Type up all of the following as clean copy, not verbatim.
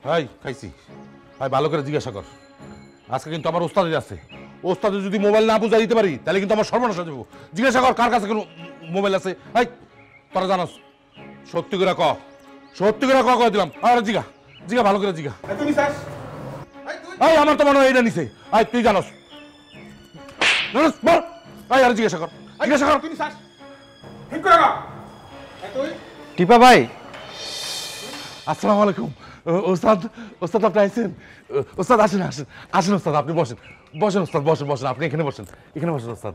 High খাইছি। High ভালো করে জিজ্ঞাসা কর। আজকে কিন্তু আমার ওস্তাদ আছে। ওস্তাদে যদি মোবাইল না বুঝাই দিতে পারি তাহলে কিন্তু আমার সর্বনাশ হয়ে যাবো। জিজ্ঞাসা কর কার কাছে কোনো মোবাইল আছে। হাই তোরা জানাস সত্যি করে ক, সত্যি করে ক কয়ে দিলাম। আর জিগা জিগা ভালো করে জিগা। তুমি স্যার হাই আমার তো মনে হয় এইটা নিছে। হাই তুই জানাস বল। হাই আর জিজ্ঞাসা কর, জিজ্ঞাসা কর। তুমি স্যার ঠিক করে গা তুই টিপা ভাই, আসসালামু আলাইকুম। ওস্তাদ, ওস্তাদ আপনি আইছেন? ওস্তাদ আসেন আসেন আসেন ওস্তাদ, আপনি বসেন বসেন ওস্তাদ, বসেন বসেন, আপনি এখানে বসেন, এখানে বসেন ওস্তাদ,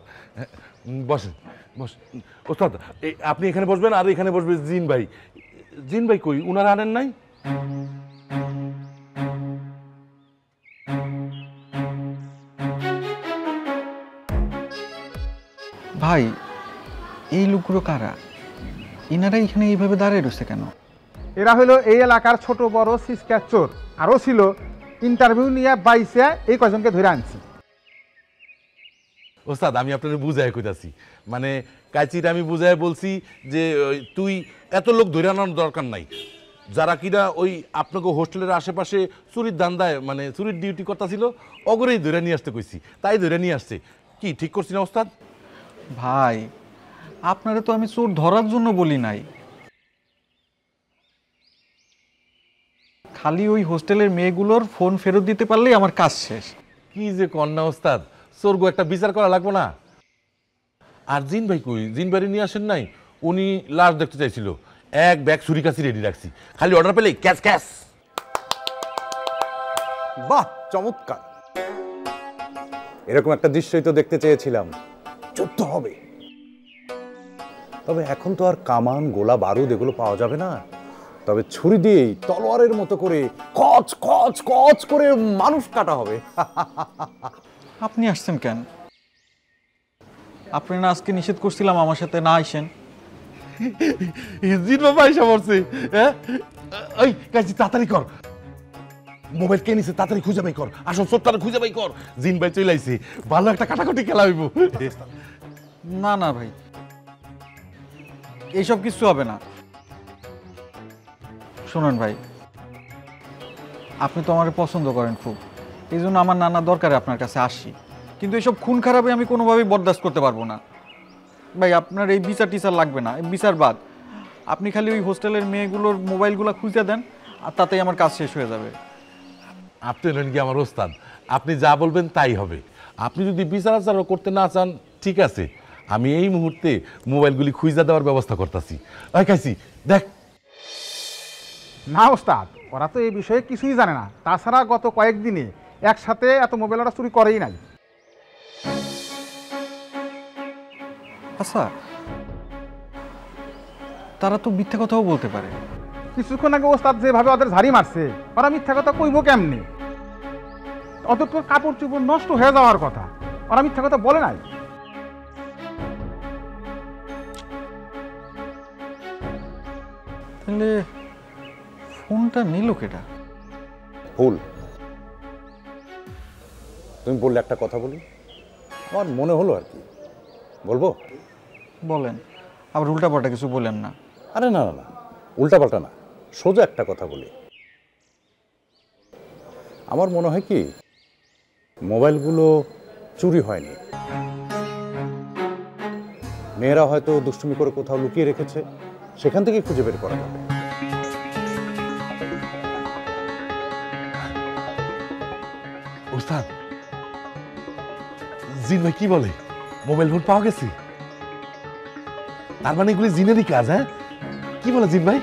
বসেন বসেন ওস্তাদ। আপনি এখানে বসবেন আর এখানে বসবে জিন ভাই। জিন ভাই কই, উনারা আনেন নাই? ভাই এই লোকগুলো কারা? ইনারা এখানে এইভাবে দাঁড়িয়ে রয়েছে কেন? এরা হলো এই এলাকার ছোট বড় সিসক্যাচ চোর। আরও ছিল ইন্টারভিউ নিয়ে বাইসে এই কয়জনকে ধরে আনছি। ওস্তাদ আমি আপনার বুঝাই কইতাছি, মানে কাচির আমি বুঝাই বলছি যে তুই এত লোক ধরে আনার দরকার নাই। যারা কিনা ওই আপনাকে হোস্টেলের আশেপাশে চুরির দান্দায় মানে চুরির ডিউটি করতেছিল অগরেই ধরে নিয়ে আসতে কইছি, তাই ধরে নিয়ে আসছে। কি ঠিক করছি না ওস্তাদ? ভাই আপনারা তো আমি চোর ধরার জন্য বলি নাই, খালি ওই হোস্টেলের মেয়েগুলোর ফোন ফেরত দিতে পারলেই আমার কাজ শেষ। কি যে কন্যা ওস্তাদ, চোরগো একটা বিচার করা লাগবো না? আর জিন ভাই কই, জিন ভাই নিয়ে আসেন নাই? উনি লাশ দেখতে চাইছিল, এক ব্যাগ ছুরি কাছি রেডি রাখছি, খালি অর্ডার পেলেই ক্যাশ ক্যাশ। বাহ চমৎকার, এরকম একটা দৃশ্যই তো দেখতে চেয়েছিলাম। যুদ্ধ হবে, তবে এখন তো আর কামান গোলা বারুদ এগুলো পাওয়া যাবে না, তবে ছুরি দিয়েই তলোয়ারের মতো করে কচ কচ কচ করে মানুষ কাটা হবে। আপনি আসছেন কেন? আপনি না আজকে নিষেধ করছিলাম আমার সাথে না আইসেন? জিন বাবা এসে পড়ছে। হ্যাঁ ওই কাছি তাড়াতাড়ি কর, মোবাইল কে নিছে তাড়াতাড়ি খুঁজে বাই কর, আসল চোরটারে খুঁজে বাই কর। জিন ভাই চলে আইছে, ভালো একটা কাটাকাটি খেলা হইব। না না ভাই, এইসব কিছু হবে না। শুনুন ভাই, আপনি তো আমার পছন্দ করেন খুব, এই জন্য আমার নানা দরকারে আপনার কাছে আসি, কিন্তু এইসব খুন খারাপে আমি কোনোভাবেই বরদাস্ত করতে পারবো না ভাই। আপনার এই বিচার টিচার লাগবে না, এই বিচার বাদ। আপনি খালি ওই হোস্টেলের মেয়েগুলোর মোবাইলগুলো খুঁজে দেন আর তাতেই আমার কাজ শেষ হয়ে যাবে। আপনি হলেন কি আমার ওস্তাদ, আপনি যা বলবেন তাই হবে। আপনি যদি বিচার আচার করতে না চান ঠিক আছে, আমি এই মুহূর্তে মোবাইলগুলি খুঁজে দেওয়ার ব্যবস্থা করতেছি। ওই কাছি দেখ। না ওস্তাদ, ওরা তো এই বিষয়ে কিছুই জানে না। তাছাড়া গত কয়েকদিনে একসাথে এত মোবাইল ওরা চুরি করেই নাই। আচ্ছা, তারা তো মিথ্যা কথাও বলতে পারে। কিছুক্ষণ আগে ওস্তাদ যেভাবে ওদের ঝাড়ি মারছে, ওরা মিথ্যা কথা কইব কেমনে? ওদের তো কাপড় চোপড় নষ্ট হয়ে যাওয়ার কথা, ওরা মিথ্যা কথা বলে নাই। তাহলে ফোনটা নিল কেটা? ভুল, তুমি বললে একটা কথা বলি, আমার মনে হলো আর কি বলবো। বলেন, আবার উল্টাপাল্টা কিছু বলেন না। আরে না না না, উল্টাপাল্টা না, সোজা একটা কথা বলি। আমার মনে হয় কি মোবাইলগুলো চুরি হয়নি, মেয়েরা হয়তো দুষ্টুমি করে কোথাও লুকিয়ে রেখেছে, সেখান থেকে খুঁজে বের করা যাবে। ওস্তাদ, জিন ভাই কি বলে, মোবাইল ফোন পাওয়া গেছে? তার মানে এগুলি জিনেরই কাজ? হ্যাঁ কি বলে জিন ভাই?